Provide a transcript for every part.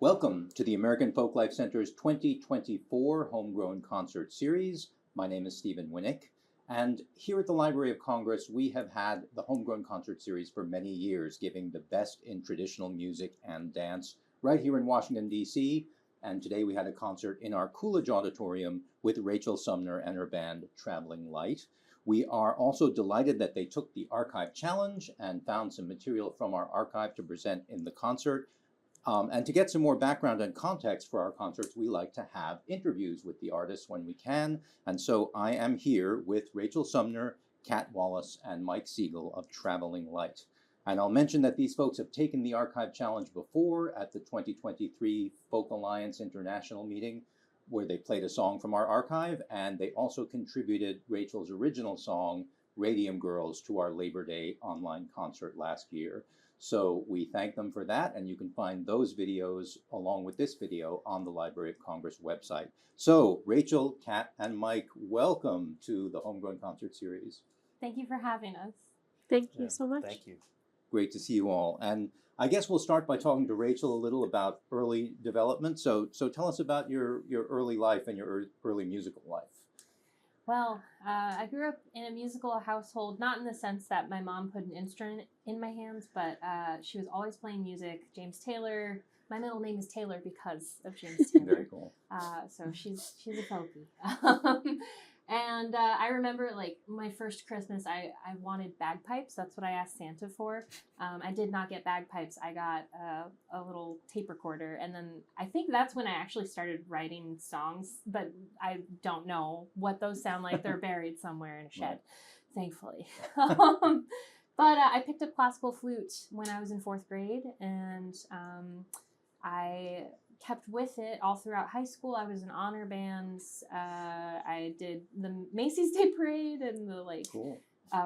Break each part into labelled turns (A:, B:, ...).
A: Welcome to the American Folklife Center's 2024 Homegrown Concert Series. My name is Stephen Winnick, and here at the Library of Congress, we have had the Homegrown Concert Series for many years, giving the best in traditional music and dance right here in Washington, D.C., and today we had a concert in our Coolidge Auditorium with Rachel Sumner and her band Traveling Light. We are also delighted that they took the Archive Challenge and found some material from our archive to present in the concert. And to get some more background and context for our concerts, we like to have interviews with the artists when we can. And so I am here with Rachel Sumner, Kat Wallace, and Mike Siegel of Traveling Light. And I'll mention that these folks have taken the Archive Challenge before at the 2023 Folk Alliance International meeting, where they played a song from our archive, and they also contributed Rachel's original song, Radium Girls, to our Labor Day online concert last year. So we thank them for that, and you can find those videos along with this video on the Library of Congress website. So Rachel, Kat, and Mike, welcome to the Homegrown Concert Series.
B: Thank you for having us.
C: Thank you so much.
D: Thank you.
A: Great to see you all. And I guess we'll start by talking to Rachel a little about early development. So tell us about your early life and your early musical life.
B: Well, I grew up in a musical household, not in the sense that my mom put an instrument in my hands, but she was always playing music. James Taylor. My middle name is Taylor because of James Taylor.
A: Very cool.
B: So she's a folkie. And I remember, like, my first Christmas, I wanted bagpipes. That's what I asked Santa for. I did not get bagpipes. I got a little tape recorder. And then I think that's when I actually started writing songs. But I don't know what those sound like. They're buried somewhere in a shed, thankfully. But I picked up classical flute when I was in 4th grade. And I kept with it all throughout high school. I was in honor bands. I did the Macy's Day Parade and the
A: Cool.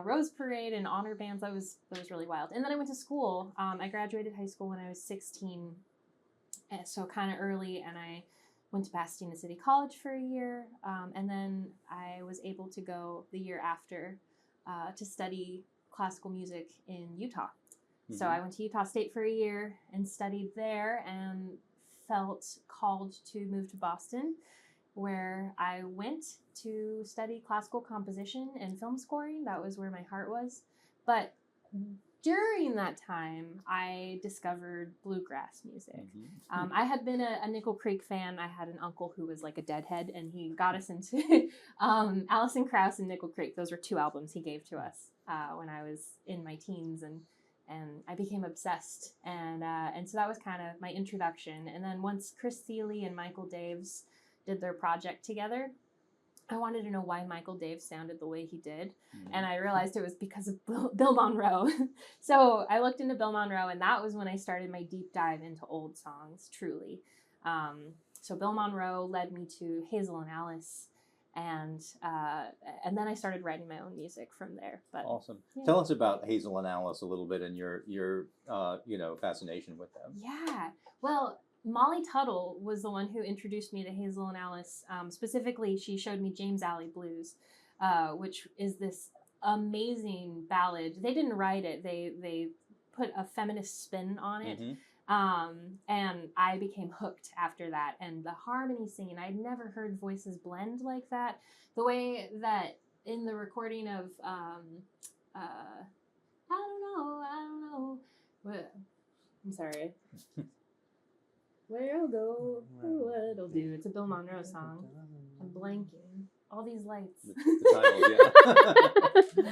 B: Rose Parade and honor bands. That was really wild. And then I went to school. I graduated high school when I was 16, so kind of early. And I went to Pasadena City College for a year, and then I was able to go the year after to study classical music in Utah. Mm-hmm. So I went to Utah State for a year and studied there, and felt called to move to Boston, where I went to study classical composition and film scoring. That was where my heart was. But during that time, I discovered bluegrass music. Mm-hmm. I had been a Nickel Creek fan. I had an uncle who was like a deadhead, and he got us into Alison Krauss and Nickel Creek. Those were 2 albums he gave to us when I was in my teens, and I became obsessed, and so that was kind of my introduction. And then once Chris Thile and Michael Daves did their project together, I wanted to know why Michael Daves sounded the way he did, and I realized it was because of Bill Monroe. So I looked into Bill Monroe, and that was when I started my deep dive into old songs, truly. So Bill Monroe led me to Hazel and Alice, and then I started writing my own music from there. But
A: awesome.
B: Yeah.
A: Tell us about Hazel and Alice a little bit and your fascination with them.
B: Yeah. Well, Molly Tuttle was the one who introduced me to Hazel and Alice. Specifically, she showed me James Alley Blues, which is this amazing ballad. They didn't write it. They put a feminist spin on it. Mm-hmm. And I became hooked after that. And the harmony singing, I'd never heard voices blend like that. The way that in the recording of, I don't know. I'm sorry. Where I'll go, what it'll do. It's a Bill Monroe song. I'm blanking. All these lights.
A: The title, yeah.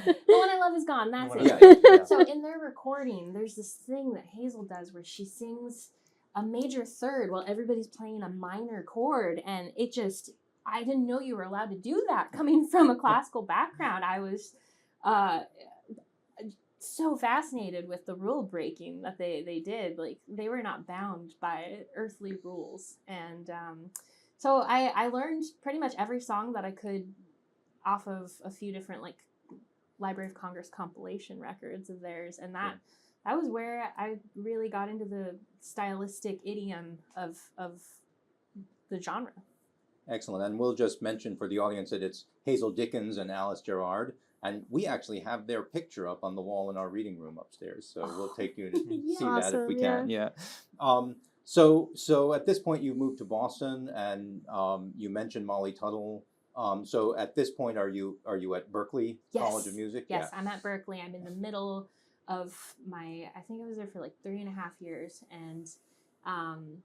B: The One I Love Is Gone. That's it.
A: Yeah.
B: So in their recording, there's this thing that Hazel does where she sings a major third while everybody's playing a minor chord. And it just, I didn't know you were allowed to do that coming from a classical background. I was so fascinated with the rule breaking that they did. Like, they were not bound by earthly rules. And so I learned pretty much every song that I could off of a few different, like, Library of Congress compilation records of theirs. And that was where I really got into the stylistic idiom of the genre.
A: Excellent. And we'll just mention for the audience that it's Hazel Dickens and Alice Gerrard. And we actually have their picture up on the wall in our reading room upstairs. So we'll take you to see that if we can. Yeah. So at this point, you moved to Boston, and you mentioned Molly Tuttle. So at this point, are you at Berklee College of
B: Yes.
A: Music?
B: Yes, I'm at Berkeley. I'm in the middle of I think I was there for like 3.5 years. And um,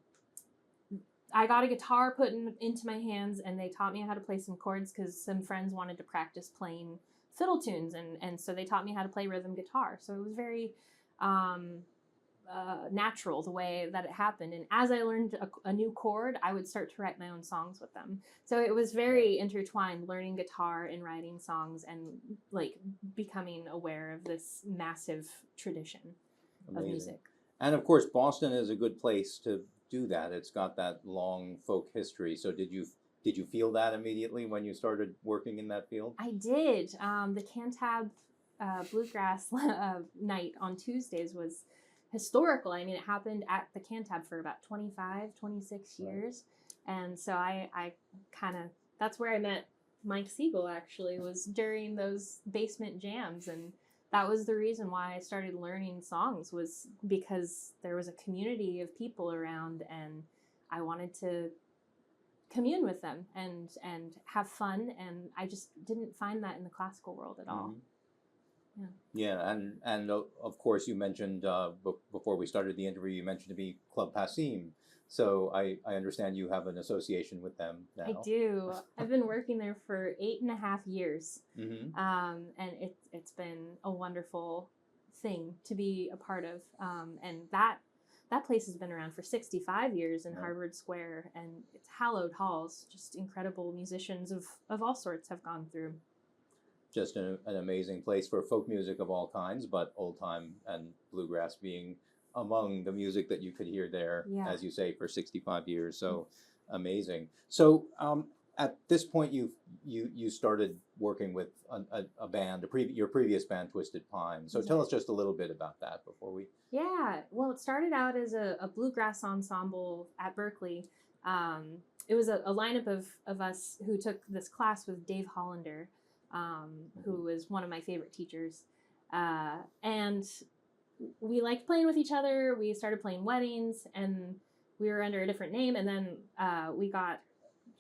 B: I got a guitar put into my hands, and they taught me how to play some chords because some friends wanted to practice playing fiddle tunes. And so they taught me how to play rhythm guitar. So it was very um, natural the way that it happened. And as I learned a new chord, I would start to write my own songs with them. So it was very intertwined, learning guitar and writing songs, and like becoming aware of this massive tradition of
A: Amazing.
B: music.
A: And of course, Boston is a good place to do that. It's got that long folk history. So did you feel that immediately when you started working in that field?
B: I did. The Cantab Bluegrass night on Tuesdays was historical. I mean, it happened at the Cantab for about 25, 26 years. And so I kind of, that's where I met Mike Siegel, actually, was during those basement jams. And that was the reason why I started learning songs, was because there was a community of people around, and I wanted to commune with them and have fun. And I just didn't find that in the classical world at all.
A: Mhm. Yeah, and of course you mentioned before we started the interview, you mentioned to me Club Passim. So I understand you have an association with them now.
B: I do. I've been working there for 8.5 years,
A: Mm-hmm.
B: and it's been a wonderful thing to be a part of. And that place has been around for 65 years in
A: Yeah.
B: Harvard Square, and it's hallowed halls. Just incredible musicians of all sorts have gone through.
A: Just an amazing place for folk music of all kinds, but old time and bluegrass being among the music that you could hear there,
B: Yeah.
A: as you say, for 65 years. So amazing. So at this point, you started working with a band, your previous band, Twisted Pine. So tell us just a little bit about that before we.
B: Yeah, well, it started out as a bluegrass ensemble at Berkeley. It was a lineup of us who took this class with Dave Hollander, who was one of my favorite teachers. And we liked playing with each other. We started playing weddings, and we were under a different name. And then we got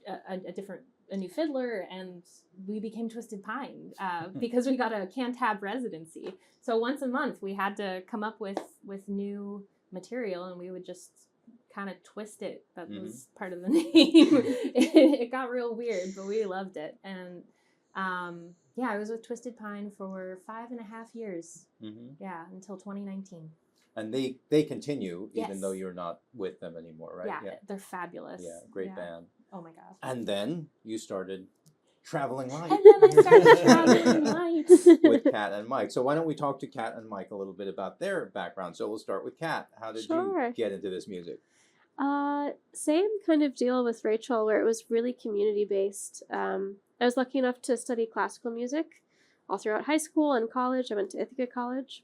B: a new fiddler, and we became Twisted Pine because we got a Cantab residency. So once a month we had to come up with new material, and we would just kind of twist it. That was part of the name. It got real weird, but we loved it. And yeah, I was with Twisted Pine for 5.5 years.
A: Mm-hmm.
B: Yeah, until 2019.
A: And they continue even
B: Yes.
A: though you're not with them anymore, right?
B: Yeah, they're fabulous.
A: Yeah, great band.
B: Oh my gosh.
A: And then you started Traveling Light.
B: And then I started Traveling Light
A: with Kat and Mike. So why don't we talk to Kat and Mike a little bit about their background? So we'll start with Kat. How did
C: Sure.
A: you get into this music?
C: Same kind of deal with Rachel, where it was really community based. I was lucky enough to study classical music all throughout high school and college. I went to Ithaca College,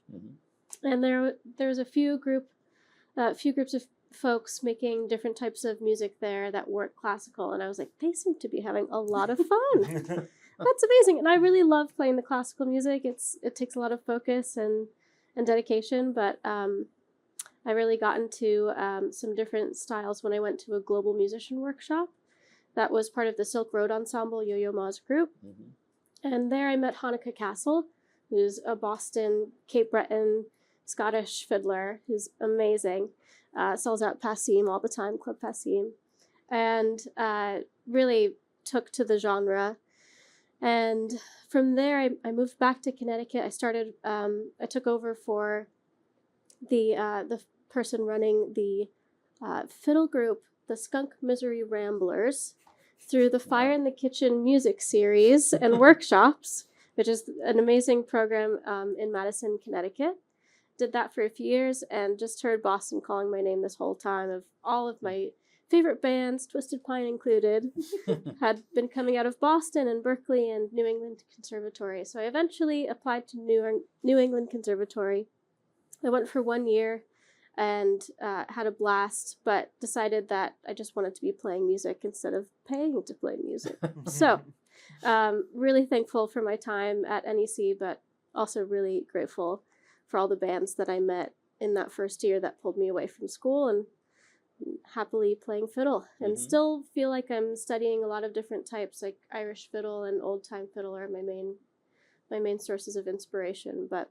C: and there was a few groups of folks making different types of music there that weren't classical, and I was like, they seem to be having a lot of fun. That's amazing, and I really love playing the classical music. It takes a lot of focus and dedication, but I really got into some different styles when I went to a global musician workshop that was part of the Silk Road Ensemble, Yo-Yo Ma's group. And there I met Hanukkah Castle, who's a Boston, Cape Breton, Scottish fiddler who's amazing. Sells out Passim all the time, Club Passim. And really took to the genre. And from there, I moved back to Connecticut. I took over for the person running the fiddle group, the Skunk Misery Ramblers, through the Fire in the Kitchen music series and workshops, which is an amazing program in Madison, Connecticut. Did that for a few years and just heard Boston calling my name this whole time. Of all of my favorite bands, Twisted Pine included, had been coming out of Boston and Berkeley and New England Conservatory. So I eventually applied to New England Conservatory. I went for 1 year and had a blast, but decided that I just wanted to be playing music instead of paying to play music. So really thankful for my time at NEC, but also really grateful for all the bands that I met in that first year that pulled me away from school and happily playing fiddle and
A: Mhm.
C: still feel like I'm studying a lot of different types, like Irish fiddle and old time fiddle are my main sources of inspiration. But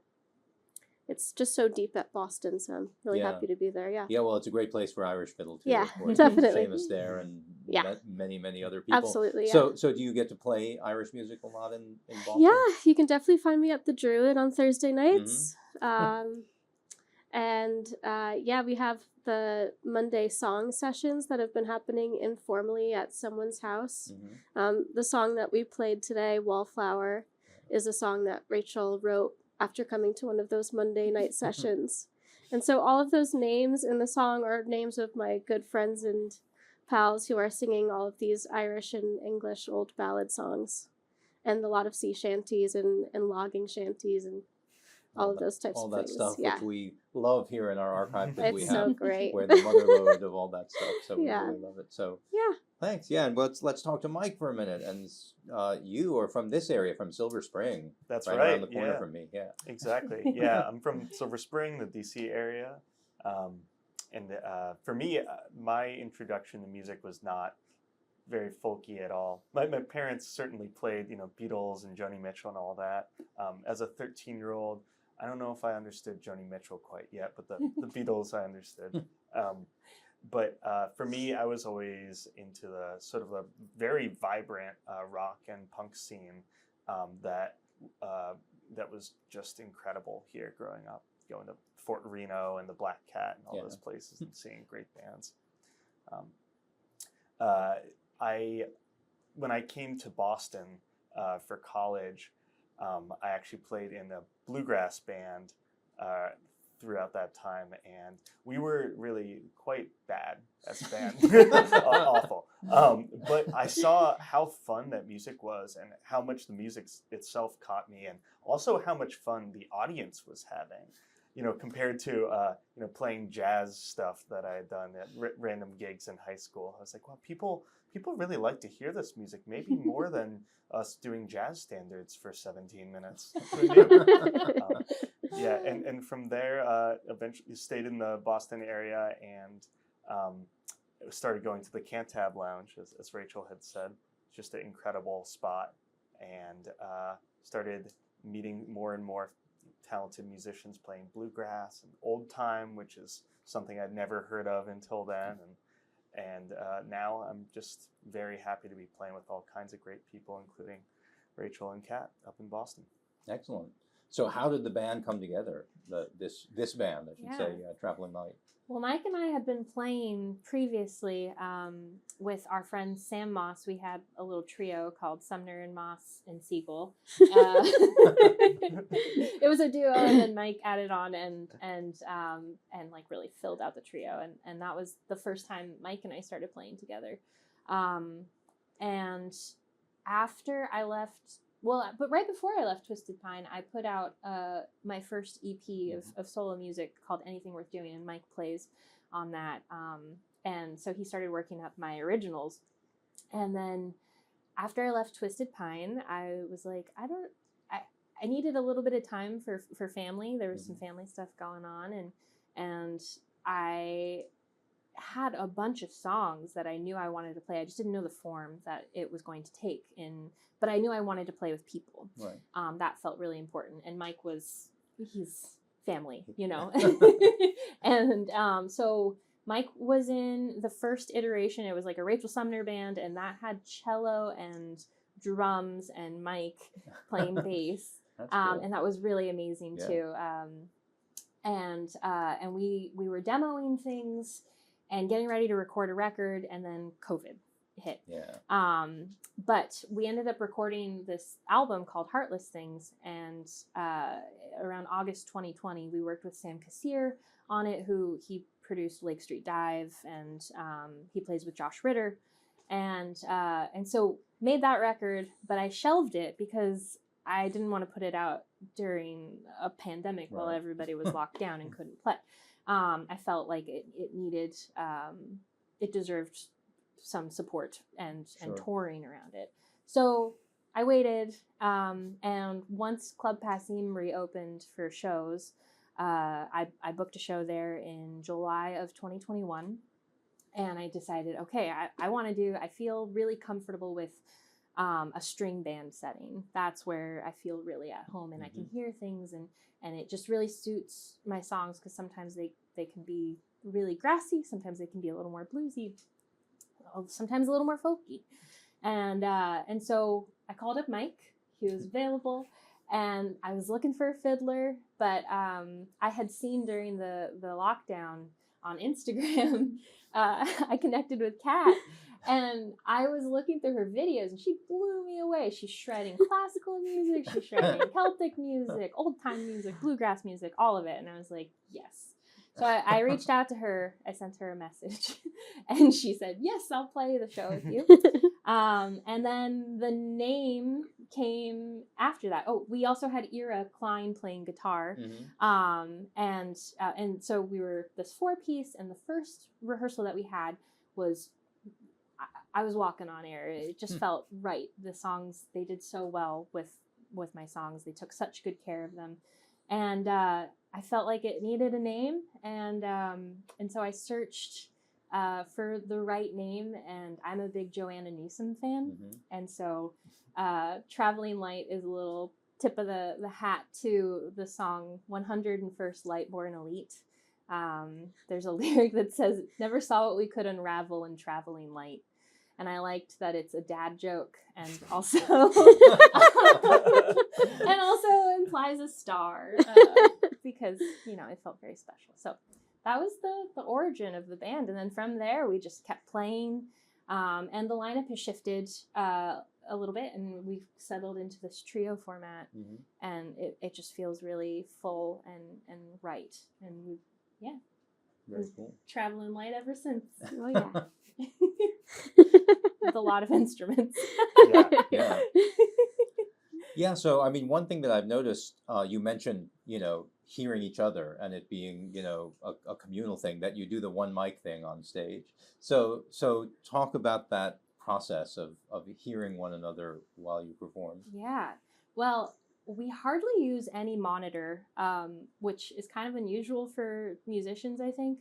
C: it's just so deep at Boston, so I'm really
A: Yeah.
C: happy to be there. Yeah.
A: Yeah, well, it's a great place for Irish fiddle too.
C: Yeah,
A: Of course,
C: definitely.
A: Seamus there and
C: Yeah.
A: many other people.
C: Absolutely. Yeah.
A: So do you get to play Irish music a lot in Boston?
C: Yeah, you can definitely find me at the Druid on Thursday nights.
A: Mm-hmm.
C: Yeah, we have the Monday song sessions that have been happening informally at someone's house.
A: Mm-hmm.
C: The song that we played today, Wallflower, is a song that Rachel wrote after coming to one of those Monday night sessions. And so all of those names in the song are names of my good friends and pals who are singing all of these Irish and English old ballad songs. And a lot of sea shanties and logging shanties and all of those types
A: all
C: of
A: that
C: things.
A: stuff
C: Yeah.
A: which we love here in our archive because we
C: It's
A: have
C: so great.
A: we're the mother lode of all that stuff. So we
C: Yeah.
A: really love it. So
C: Yeah.
A: thanks. Yeah, and let's talk to Mike for a minute. And you are from this area, from Silver Spring.
D: That's
A: right
D: right.
A: around the corner
D: Yeah,
A: from me. Yeah.
D: exactly. Yeah, I'm from Silver Spring, the DC area. For me, my introduction to music was not very folky at all. My parents certainly played, Beatles and Joni Mitchell and all that. As a 13-year-old, I don't know if I understood Joni Mitchell quite yet, but the Beatles I understood. But for me, I was always into the sort of a very vibrant rock and punk scene that was just incredible here growing up, going to Fort Reno and the Black Cat and all those places and seeing great bands. When I came to Boston for college, I actually played in a bluegrass band throughout that time, and we were really quite bad as a band, awful. But I saw how fun that music was, and how much the music itself caught me, and also how much fun the audience was having. Compared to playing jazz stuff that I had done at random gigs in high school. I was like, wow, people really like to hear this music, maybe more than us doing jazz standards for 17 minutes. Who knew? Yeah, and from there, eventually stayed in the Boston area and started going to the Cantab Lounge, as Rachel had said. Just an incredible spot, and started meeting more and more talented musicians playing bluegrass and old time, which is something I'd never heard of until then. And now I'm just very happy to be playing with all kinds of great people, including Rachel and Kat up in Boston.
A: Excellent. So how did the band come together? This band, I should say, Traveling Light.
B: Well, Mike and I had been playing previously with our friend Sam Moss. We had a little trio called Sumner and Moss and Siegel. It was a duo, and then Mike added on and like really filled out the trio. And that was the first time Mike and I started playing together. And after I left. But right before I left Twisted Pine, I put out my first EP of solo music called Anything Worth Doing, and Mike plays on that. And so he started working up my originals. And then after I left Twisted Pine, I was like, I needed a little bit of time for family. There was some family stuff going on, and I had a bunch of songs that I knew I wanted to play. I just didn't know the form that it was going to take but I knew I wanted to play with people.
A: Right.
B: That felt really important. And Mike he's family, And so Mike was in the first iteration. It was like a Rachel Sumner band, and that had cello and drums and Mike playing bass.
A: Cool.
B: And that was really amazing too. And we were demoing things and getting ready to record a record, and then COVID hit.
A: Yeah.
B: But we ended up recording this album called Heartless Things, and around August 2020, we worked with Sam Kassir on it, who he produced Lake Street Dive, and he plays with Josh Ritter, and so made that record, but I shelved it because I didn't want to put it out during a pandemic while everybody was locked down and couldn't play. I felt like it needed, it deserved some support and touring around it. So I waited, and once Club Passim reopened for shows, I booked a show there in July of 2021, and I decided, okay, I feel really comfortable with a string band setting. That's where I feel really at home, and I can hear things, and it just really suits my songs, because sometimes they can be really grassy, sometimes they can be a little more bluesy, sometimes a little more folky. And so I called up Mike. He was available, and I was looking for a fiddler, but I had seen during the lockdown on Instagram, I connected with Kat, and I was looking through her videos, and she blew me away. She's shredding classical music, she's shredding Celtic music, old time music, bluegrass music, all of it. And I was like, yes. So I reached out to her. I sent her a message, and she said, yes, I'll play the show with you. And then the name came after that. Oh, we also had Ira Klein playing guitar. And so we were this 4-piece, and the first rehearsal that we had was, I was walking on air. It just felt right. The songs, they did so well with my songs. They took such good care of them. And I felt like it needed a name, and so I searched for the right name, and I'm a big Joanna Newsom fan, and so Traveling Light is a little tip of the hat to the song 101st Lightborn Elite. There's a lyric that says, never saw what we could unravel in traveling light. And I liked that it's a dad joke, and also and also implies a star, because it felt very special. So that was the origin of the band, and then from there we just kept playing, and the lineup has shifted a little bit, and we've settled into this trio format, and it just feels really full and right, and
A: Very cool.
B: Traveling light ever since.
C: Oh yeah.
B: With a lot of instruments.
A: Yeah. Yeah, so I mean, one thing that I've noticed, you mentioned, hearing each other and it being, a communal thing, that you do the one mic thing on stage. So talk about that process of hearing one another while you perform.
B: Yeah. Well, we hardly use any monitor, which is kind of unusual for musicians, I think.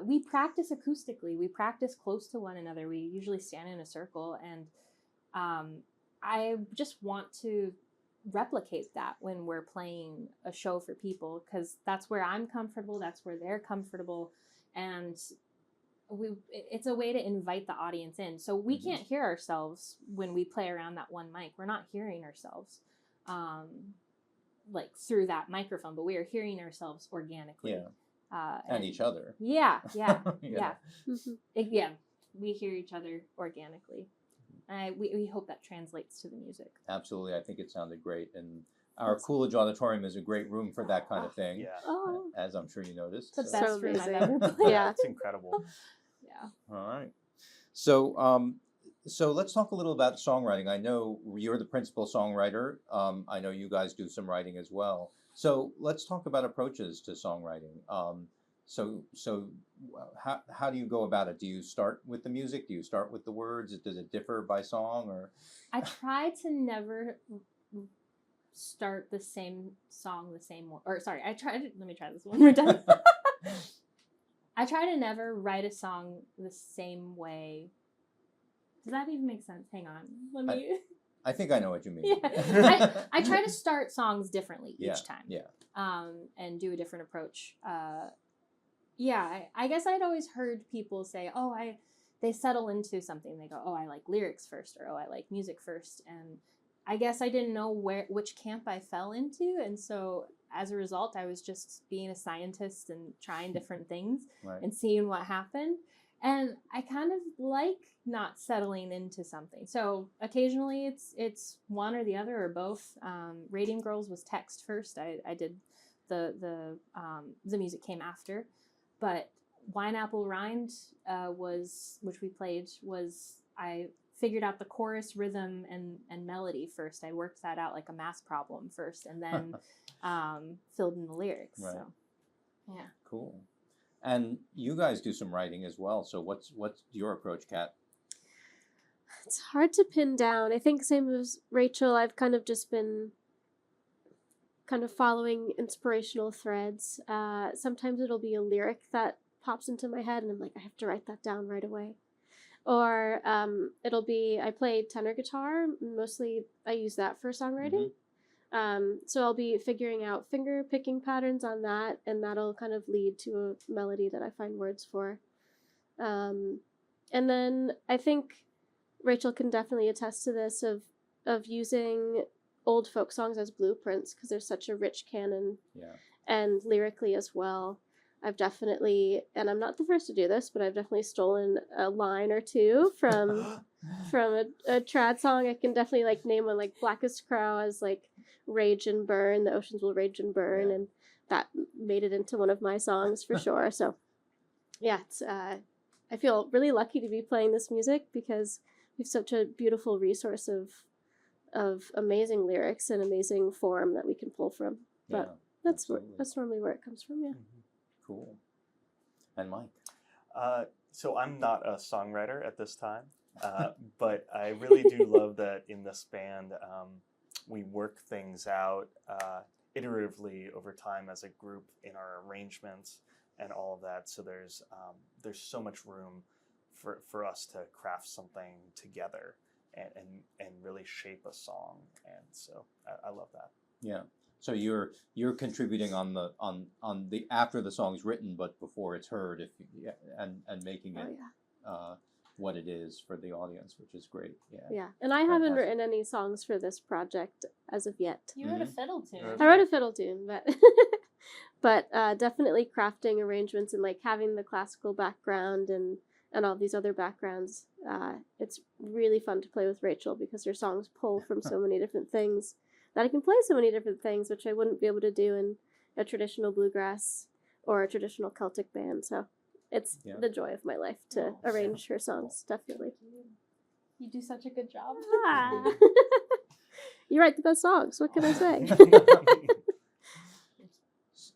B: We practice acoustically. We practice close to one another. We usually stand in a circle, and I just want to replicate that when we're playing a show for people, because that's where I'm comfortable, that's where they're comfortable, and it's a way to invite the audience in. So we can't hear ourselves when we play around that one mic. We're not hearing ourselves like through that microphone, but we are hearing ourselves organically.
A: Yeah. And each other.
B: Yeah.
A: Yeah.
B: Yeah, we hear each other organically. We hope that translates to the music.
A: Absolutely. I think it sounded great. And our Coolidge Auditorium is a great room for that kind of thing,
D: Yeah.
C: Oh.
A: as I'm sure you noticed.
B: The
A: So-
B: best room I've
C: amazing.
B: ever played.
C: Yeah.
D: It's incredible.
B: Yeah.
A: All right. So, so let's talk a little about songwriting. I know you're the principal songwriter. I know you guys do some writing as well. So let's talk about approaches to songwriting. So how do you go about it? Do you start with the music? Do you start with the words? Does it differ by song, or?
B: I try to never start the same song the same way. Or sorry, let me try this one more time. I try to never write a song the same way. Does that even make sense? Hang on. Let me.
A: I think I know what you mean.
B: Yeah. I try to start songs differently each time.
A: Yeah.
B: And do a different approach. I guess I'd always heard people say, oh, they settle into something. They go, oh, I like lyrics first, or oh, I like music first. And I guess I didn't know which camp I fell into. And so as a result, I was just being a scientist and trying different things
A: Right.
B: and seeing what happened. And I kind of like not settling into something. So occasionally it's one or the other or both. Radium Girls was text first. I did the music came after, but Wine Apple Rind which we played, I figured out the chorus, rhythm, and melody first. I worked that out like a math problem first, and then filled in the lyrics.
A: Right.
B: So yeah.
A: Cool. And you guys do some writing as well. So what's your approach, Kat?
C: It's hard to pin down. I think same as Rachel, I've kind of just been kind of following inspirational threads. Sometimes it'll be a lyric that pops into my head and I'm like, I have to write that down right away. Or it'll be, I play tenor guitar. Mostly I use that for songwriting. So I'll be figuring out finger picking patterns on that, and that'll kind of lead to a melody that I find words for. And then I think Rachel can definitely attest to this of using old folk songs as blueprints, because there's such a rich canon, and lyrically as well. I've definitely, and I'm not the first to do this, but I've definitely stolen a line or two from a trad song. I can definitely like name one, like Blackest Crow as like Rage and Burn, the oceans will rage and burn, and that made it into one of my songs for sure. So yeah, it's I feel really lucky to be playing this music because we have such a beautiful resource of amazing lyrics and amazing form that we can pull from. But that's normally where it comes from. Yeah.
A: Cool. And Mike?
D: So I'm not a songwriter at this time, but I really do love that in this band we work things out iteratively over time as a group in our arrangements and all of that. So there's so much room for us to craft something together and really shape a song. And so I love that.
A: Yeah. So you're contributing on the after the song's written, but before it's heard, and making it what it is for the audience, which is great.
C: Yeah, and I haven't written any songs for this project as of yet.
B: You wrote a fiddle tune.
C: I wrote a fiddle tune, but definitely crafting arrangements and like having the classical background and all these other backgrounds. It's really fun to play with Rachel because her songs pull from so many different things. That I can play so many different things, which I wouldn't be able to do in a traditional bluegrass or a traditional Celtic band. So it's the joy of my life to arrange her songs, definitely.
B: You do such a good job.
C: You write the best songs. What can I say?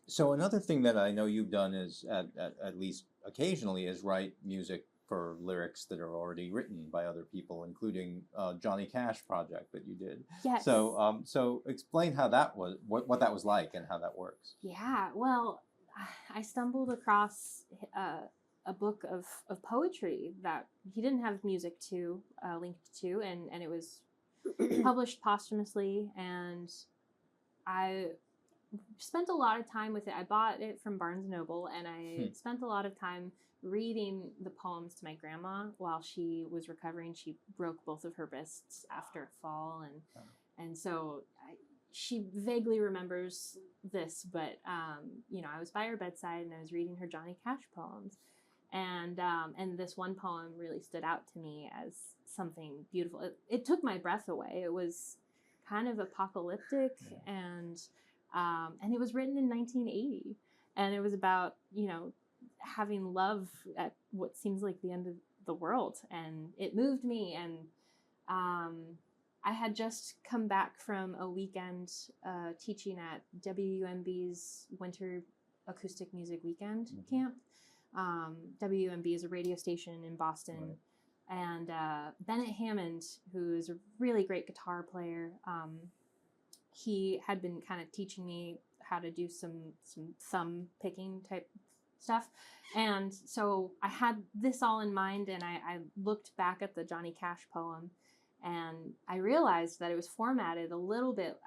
A: So another thing that I know you've done is, at least occasionally, is write music for lyrics that are already written by other people, including Johnny Cash project that you did.
B: Yes.
A: So explain how that was, what that was like, and how that works.
B: Yeah. Well, I stumbled across a book of poetry that he didn't have music to linked to, and it was published posthumously, and I spent a lot of time with it. I bought it from Barnes & Noble, and I spent a lot of time reading the poems to my grandma while she was recovering. She broke both of her wrists after a fall, and so she vaguely remembers this, but I was by her bedside and I was reading her Johnny Cash poems, and this one poem really stood out to me as something beautiful. It took my breath away. It was kind of apocalyptic, and it was written in 1980, and it was about having love at what seems like the end of the world, and it moved me. And I had just come back from a weekend teaching at WUMB's Winter Acoustic Music Weekend camp. WUMB is a radio station in Boston, and Bennett Hammond, who is a really great guitar player, he had been kind of teaching me how to do some thumb picking type stuff. And so I had this all in mind, and I looked back at the Johnny Cash poem, and I realized that it was formatted a little bit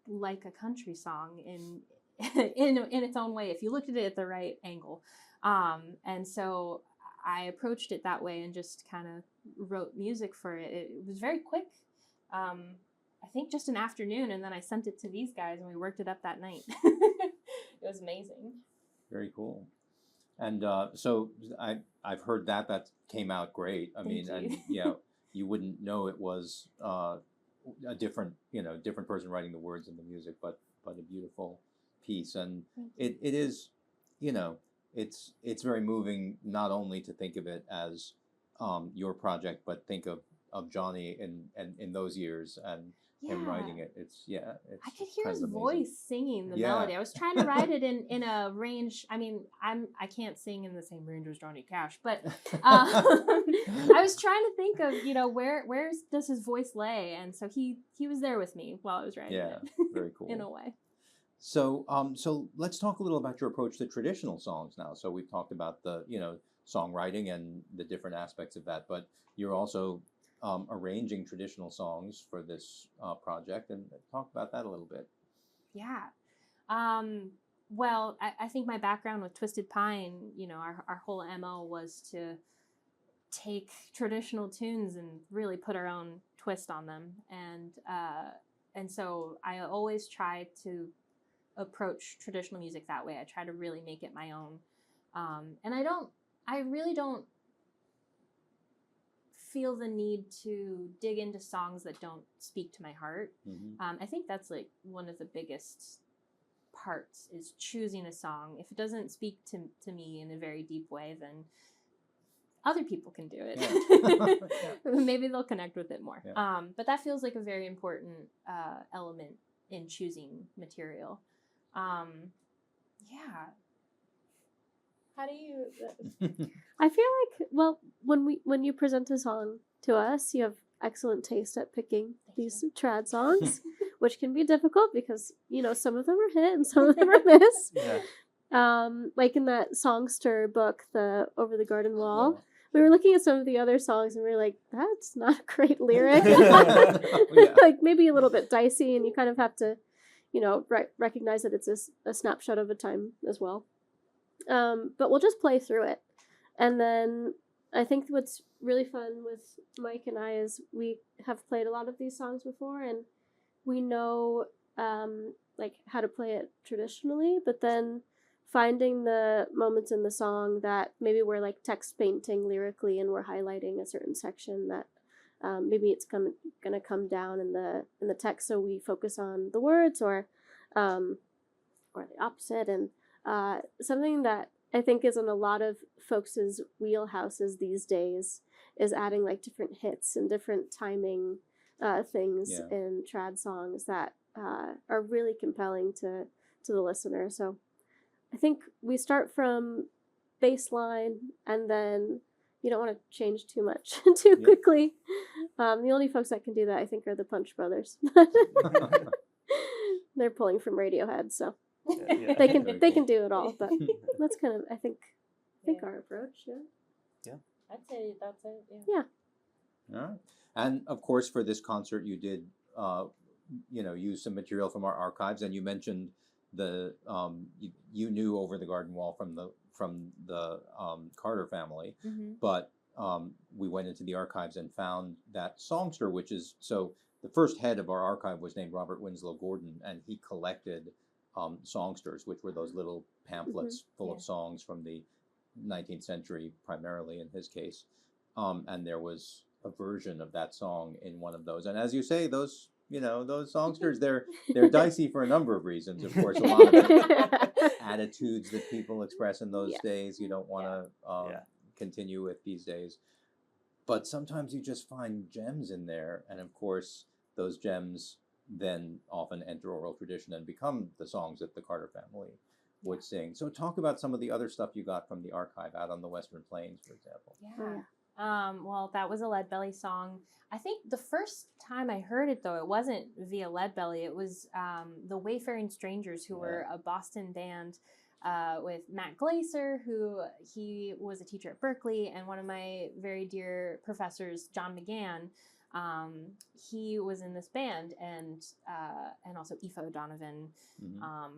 B: like a country song in its own way, if you looked at it at the right angle. And so I approached it that way and just kind of wrote music for it. It was very quick. I think just an afternoon, and then I sent it to these guys, and we worked it up that night. It was amazing.
A: Very cool. And so I've heard that came out great. I mean, and you wouldn't know it was a different person writing the words and the music, but a beautiful piece. And it is, it's very moving not only to think of it as your project, but think of Johnny in those years and him writing it. It's
B: I could hear his voice singing the melody. I was trying to write it in a range. I mean, I can't sing in the same range as Johnny Cash, but I was trying to think of where does his voice lay, and so he was there with me while I was writing it.
A: Very cool.
B: In a way.
A: So let's talk a little about your approach to traditional songs now. So we've talked about the, songwriting and the different aspects of that, but you're also arranging traditional songs for this project, and talk about that a little bit.
B: Yeah. Well, I think my background with Twisted Pine, our whole MO was to take traditional tunes and really put our own twist on them. And so I always try to approach traditional music that way. I try to really make it my own. And I really don't feel the need to dig into songs that don't speak to my heart. I think that's like one of the biggest parts, is choosing a song. If it doesn't speak to me in a very deep way, then other people can do it.
A: Yeah.
B: Maybe they'll connect with it more.
A: Yeah.
B: But that feels like a very important element in choosing material. Yeah. How do you?
C: I feel like, well, when you present a song to us, you have excellent taste at picking these trad songs, which can be difficult because some of them are hit and some of them are miss.
D: Yeah.
C: Like in that Songster book, the Over the Garden Wall.
A: Yeah.
C: We were looking at some of the other songs and we were like, that's not a great lyric.
A: Yeah.
C: Like maybe a little bit dicey, and you kind of have to, recognize that it's a snapshot of a time as well. But we'll just play through it. And then I think what's really fun with Mike and I is we have played a lot of these songs before, and we know like how to play it traditionally, but then finding the moments in the song that maybe we're like text painting lyrically and we're highlighting a certain section that maybe it's going to come down in the text, so we focus on the words or the opposite. And something that I think is in a lot of folks' wheelhouses these days is adding like different hits and different timing things in trad songs that are really compelling to the listener. So I think we start from bass line, and then you don't want to change too much too quickly. The only folks that can do that, I think, are the Punch Brothers. They're pulling from Radiohead, so
D: Yeah.
C: they can
A: Very
C: they
A: cool.
C: can do it all. But that's kind of I think our approach. Yeah.
B: I'd say that's it.
C: Yeah.
A: All right. And of course, for this concert, you did, use some material from our archives, and you mentioned the you knew Over the Garden Wall from the Carter family, but we went into the archives and found that Songster, which is the first head of our archive was named Robert Winslow Gordon, and he collected songsters, which were those little pamphlets full of songs from the 19th century, primarily in his case, and there was a version of that song in one of those. And as you say, those songsters, they're dicey for a number of reasons. Of course, a lot of the attitudes that people express in those days you don't want to continue with these days. But sometimes you just find gems in there, and of course, those gems then often enter oral tradition and become the songs that the Carter family would sing. So talk about some of the other stuff you got from the archive out on the Western Plains, for example.
B: Well, that was a Leadbelly song. I think the first time I heard it, though, it wasn't via Leadbelly. It was the Wayfaring Strangers, who were a Boston band with Matt Glaser, who he was a teacher at Berkeley, and one of my very dear professors, John McGann. He was in this band, and also Aoife O'Donovan,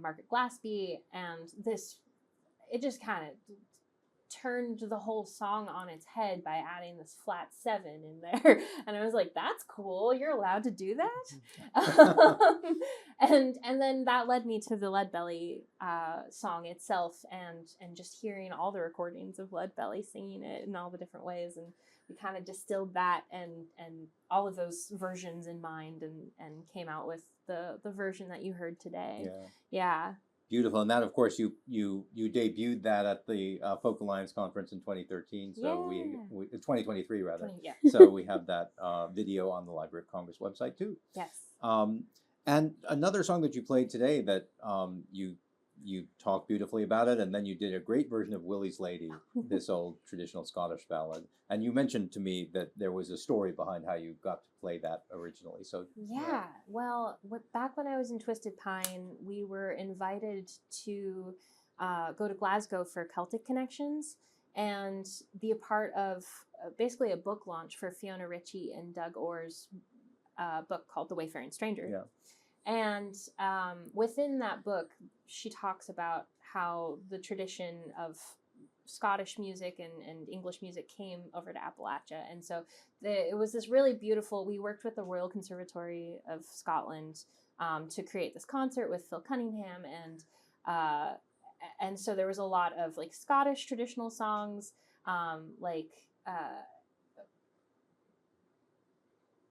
B: Margaret Glaspie, and it just kind of turned the whole song on its head by adding this flat 7 in there. And I was like, that's cool, you're allowed to do that. And then that led me to the Leadbelly song itself, and just hearing all the recordings of Leadbelly singing it in all the different ways, and we kind of distilled that and all of those versions in mind, and came out with the version that you heard today. Yeah.
A: Beautiful. And that, of course, you debuted that at the Folk Alliance conference in 2013. So we 2023 rather. So we have that video on the Library of Congress website too.
B: Yes.
A: And another song that you played today that you you talk beautifully about it, and then you did a great version of Willie's Lady, this old traditional Scottish ballad. And you mentioned to me that there was a story behind how you got to play that originally. So
B: Yeah, well, back when I was in Twisted Pine, we were invited to go to Glasgow for Celtic Connections and be a part of basically a book launch for Fiona Ritchie and Doug Orr's book called The Wayfaring Stranger.
A: Yeah.
B: And within that book, she talks about how the tradition of Scottish music and English music came over to Appalachia. And so it was this really beautiful, we worked with the Royal Conservatory of Scotland to create this concert with Phil Cunningham. And so there was a lot of like Scottish traditional songs, like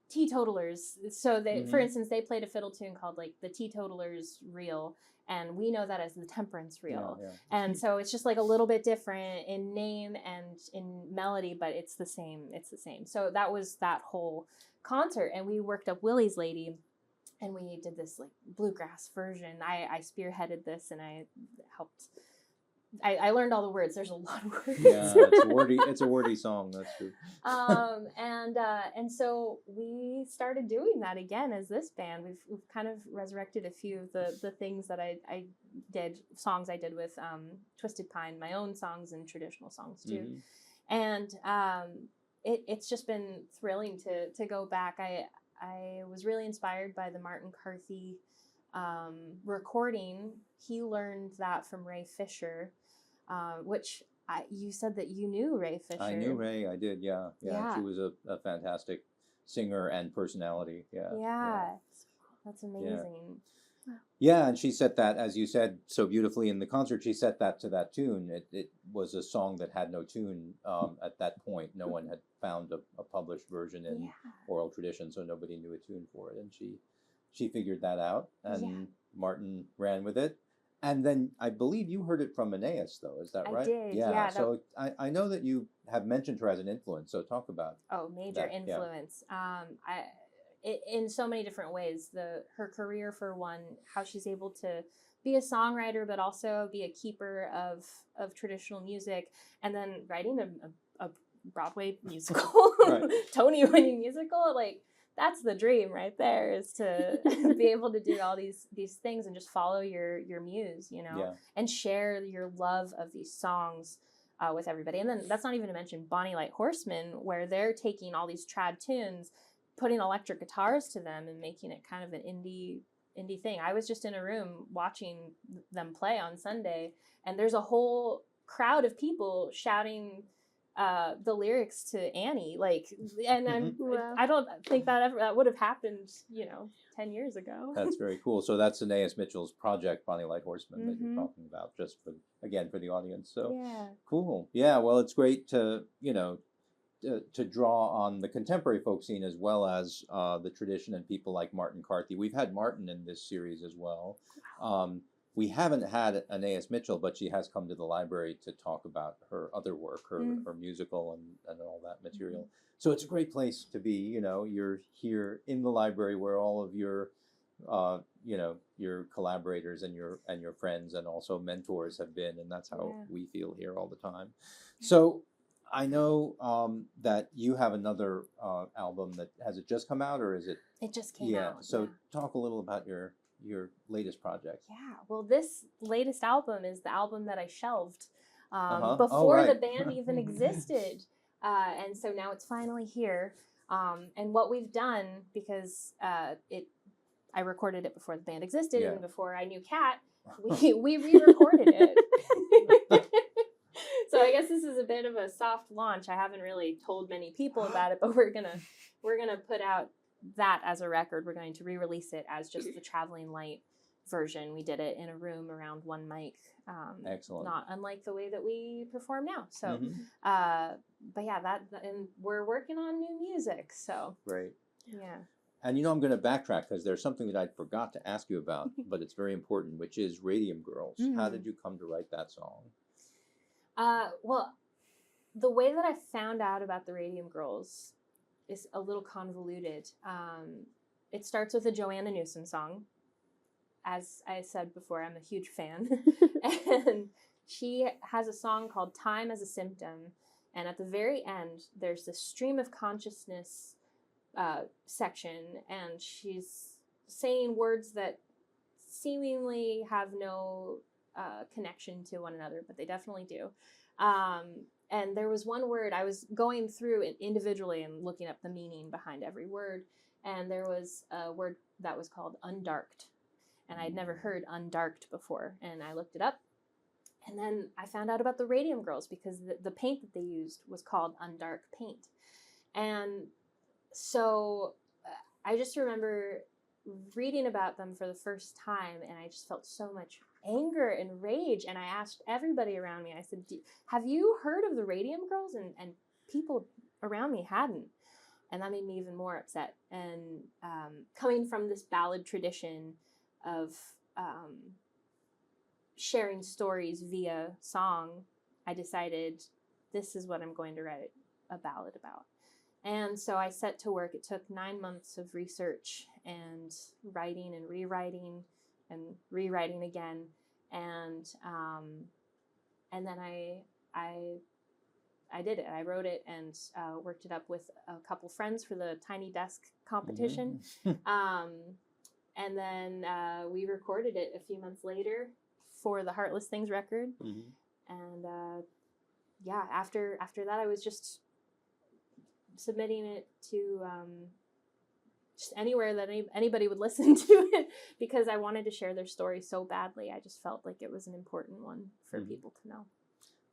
B: teetotalers. So they, for instance, they played a fiddle tune called like the Teetotalers Reel, and we know that as the Temperance Reel.
A: Yeah, yeah.
B: And so it's just like a little bit different in name and in melody, but it's the same. It's the same. So that was that whole concert, and we worked up Willie's Lady, and we did this like bluegrass version. I spearheaded this, and I helped. I learned all the words. There's a lot of words.
A: Yeah, it's a wordy. It's a wordy song. That's true.
B: And so we started doing that again as this band. We've kind of resurrected a few of the things that I did, songs I did with Twisted Pine, my own songs and traditional songs too. And it's just been thrilling to go back. I was really inspired by the Martin Carthy recording. He learned that from Ray Fisher, which you said that you knew Ray Fisher.
A: I knew Ray. I did. Yeah.
B: Yeah.
A: She was a fantastic singer and personality.
B: Yeah. That's amazing.
A: Yeah, and she set that, as you said so beautifully in the concert, she set that to that tune. It was a song that had no tune at that point. No one had found a published version in oral tradition, so nobody knew a tune for it. And she figured that out, and Martin ran with it. And then I believe you heard it from Aeneas, though. Is that right?
B: I did, yeah.
A: So I know that you have mentioned her as an influence, so talk about
B: major
A: that,
B: influence. In so many different ways. Her career, for one, how she's able to be a songwriter, but also be a keeper of traditional music, and then writing a Broadway musical, Tony-winning musical. Like, that's the dream right there, is to be able to do all these things and just follow your muse, you know, and share your love of these songs with everybody. And then that's not even to mention Bonnie Light Horseman, where they're taking all these trad tunes, putting electric guitars to them and making it kind of an indie thing. I was just in a room watching them play on Sunday, and there's a whole crowd of people shouting the lyrics to Annie, like, and I don't think that would have happened, 10 years ago.
A: That's very cool. So that's Aeneas Mitchell's project, Bonnie Light Horseman, that you're talking about, just for the audience. So cool. Yeah. Well, it's great to to draw on the contemporary folk scene as well as the tradition and people like Martin Carthy. We've had Martin in this series as well. We haven't had Aeneas Mitchell, but she has come to the library to talk about her other work, her musical and all that material. So it's a great place to be. You're here in the library where all of your your collaborators and your friends and also mentors have been, and that's how we feel here all the time. So I know that you have another album that has it just come out, or is it?
B: It just came out.
A: So talk a little about your latest project.
B: Yeah. Well, this latest album is the album that I shelved before the band even existed, and so now it's finally here. And what we've done, because I recorded it before the band existed and before I knew Kat, we re-recorded it. So I guess this is a bit of a soft launch. I haven't really told many people about it, but we're gonna put out that as a record. We're going to re-release it as just the Traveling Light version. We did it in a room around one mic.
A: Excellent.
B: Not unlike the way that we perform now. So, but yeah, and we're working on new music. So
A: great.
B: Yeah.
A: And I'm going to backtrack because there's something that I forgot to ask you about, but it's very important, which is Radium Girls. How did you come to write that song?
B: Well, the way that I found out about the Radium Girls is a little convoluted. It starts with a Joanna Newsom song. as I said before, I'm a huge fan. And she has a song called Time as a Symptom. And at the very end, there's this stream of consciousness section, and she's saying words that seemingly have no connection to one another, but they definitely do. And there was one word, I was going through it individually and looking up the meaning behind every word, and there was a word that was called undarked. And I'd never heard undarked before, and I looked it up. And then I found out about the Radium Girls because the paint that they used was called Undark paint. And so I just remember reading about them for the first time, and I just felt so much anger and rage. And I asked everybody around me, I said, have you heard of the Radium Girls? And people around me hadn't. And that made me even more upset. And coming from this ballad tradition of sharing stories via song, I decided this is what I'm going to write a ballad about. And so I set to work. It took 9 months of research and writing and rewriting again. And then I did it. I wrote it and worked it up with a couple friends for the Tiny Desk competition. And then we recorded it a few months later for the Heartless Things record. And yeah, after that, I was just submitting it to just anywhere that anybody would listen to it, because I wanted to share their story so badly. I just felt like it was an important one for people to know.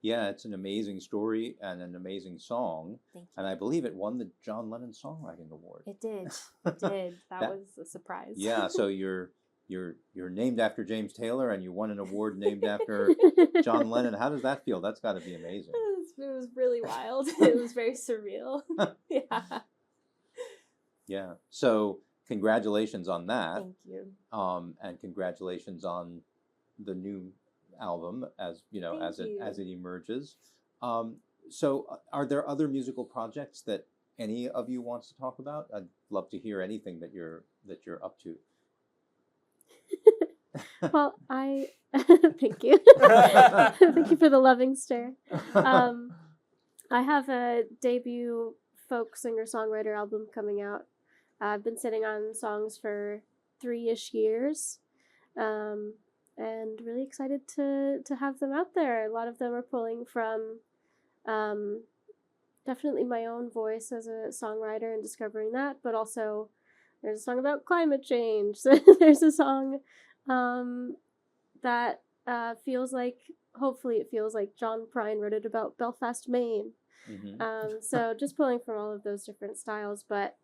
A: Yeah, it's an amazing story and an amazing song.
B: Thank you.
A: And I believe it won the John Lennon Songwriting Award.
B: It did. It did. That was a surprise.
A: Yeah, so you're named after James Taylor, and you won an award named after John Lennon. How does that feel? That's got to be amazing.
B: It was really wild. It was very surreal. Yeah.
A: Yeah. So congratulations on that.
B: Thank you.
A: And congratulations on the new album, as you know, as it emerges. So are there other musical projects that any of you wants to talk about? I'd love to hear anything that you're up to.
C: Well, thank you. Thank you for the loving stare. I have a debut folk singer-songwriter album coming out. I've been sitting on songs for 3-ish years, and really excited to have them out there. A lot of them are pulling from definitely my own voice as a songwriter and discovering that, but also there's a song about climate change. There's a song that hopefully it feels like John Prine wrote it about Belfast, Maine. So just pulling from all of those different styles, but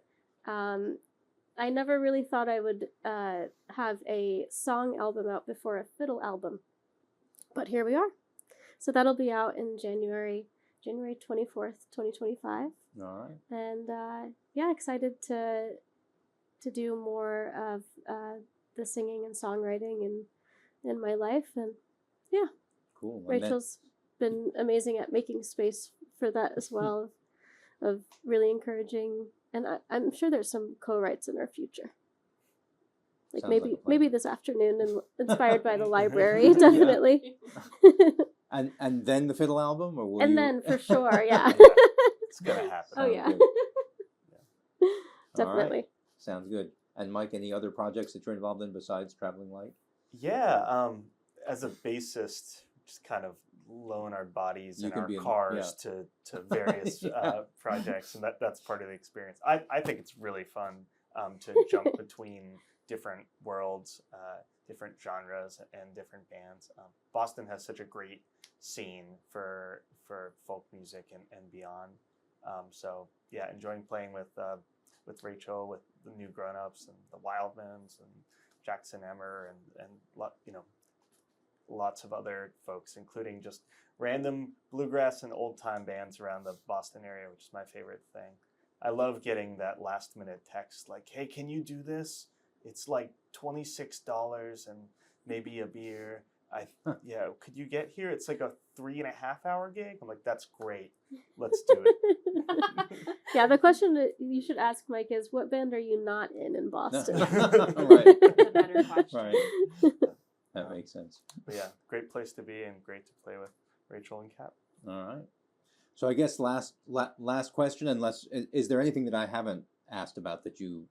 C: I never really thought I would have a song album out before a fiddle album, but here we are. So that'll be out in January 24th, 2025.
A: All right.
C: And yeah, excited to do more of the singing and songwriting in my life. And yeah,
A: cool.
C: Rachel's been amazing at making space for that as well, of really encouraging. And I'm sure there's some co-writes in our future. Like
A: Sounds
C: maybe this afternoon, and inspired by the library, definitely.
A: And then the fiddle album, or will
C: and
A: you...
C: then for sure, yeah.
D: It's gonna happen.
C: Oh yeah. Definitely.
A: Right. Sounds good. And Mike, any other projects that you're involved in besides Traveling Light?
D: Yeah, as a bassist, just kind of loan our bodies
A: You
D: and
A: can
D: our
A: be
D: cars to various
A: Yeah.
D: projects, and that's part of the experience. I think it's really fun to jump between different worlds, different genres, and different bands. Boston has such a great scene for folk music and beyond. So yeah, enjoying playing with Rachel, with the New Grown Ups and the Wildmans and Jackson Emmer and lots of other folks, including just random bluegrass and old time bands around the Boston area, which is my favorite thing. I love getting that last minute text like, hey, can you do this? It's like $26 and maybe a beer. Yeah, could you get here? It's like a 3.5 hour gig. I'm like, that's great. Let's do it.
C: Yeah, the question that you should ask Mike is, what band are you not in Boston?
A: Right.
B: That's a better question.
A: Right. That makes sense.
D: But yeah, great place to be and great to play with Rachel and Kat.
A: All right. So I guess last question, unless is there anything that I haven't asked about that you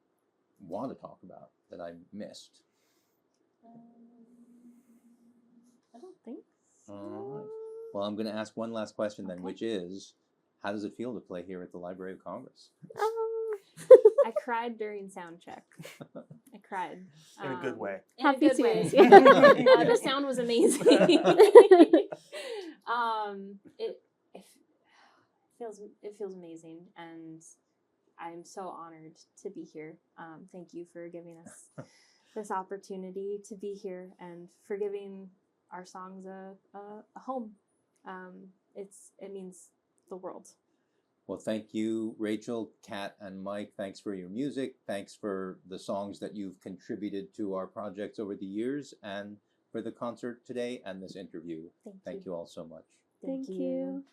A: want to talk about that I missed?
B: I don't think so.
A: All right. Well, I'm going to ask one last question then,
B: Okay.
A: which is, how does it feel to play here at the Library of Congress?
C: Oh.
B: I cried during sound check. I cried.
D: In a good way.
B: In
C: Happy
B: a good way.
C: tears, yeah.
B: The sound was amazing. It feels amazing, and I'm so honored to be here. Thank you for giving us this opportunity to be here and for giving our songs a home. It means the world.
A: Well, thank you, Rachel, Kat, and Mike. Thanks for your music. Thanks for the songs that you've contributed to our projects over the years, and for the concert today and this interview.
B: Thank
A: Thank you all so much.
C: Thank you.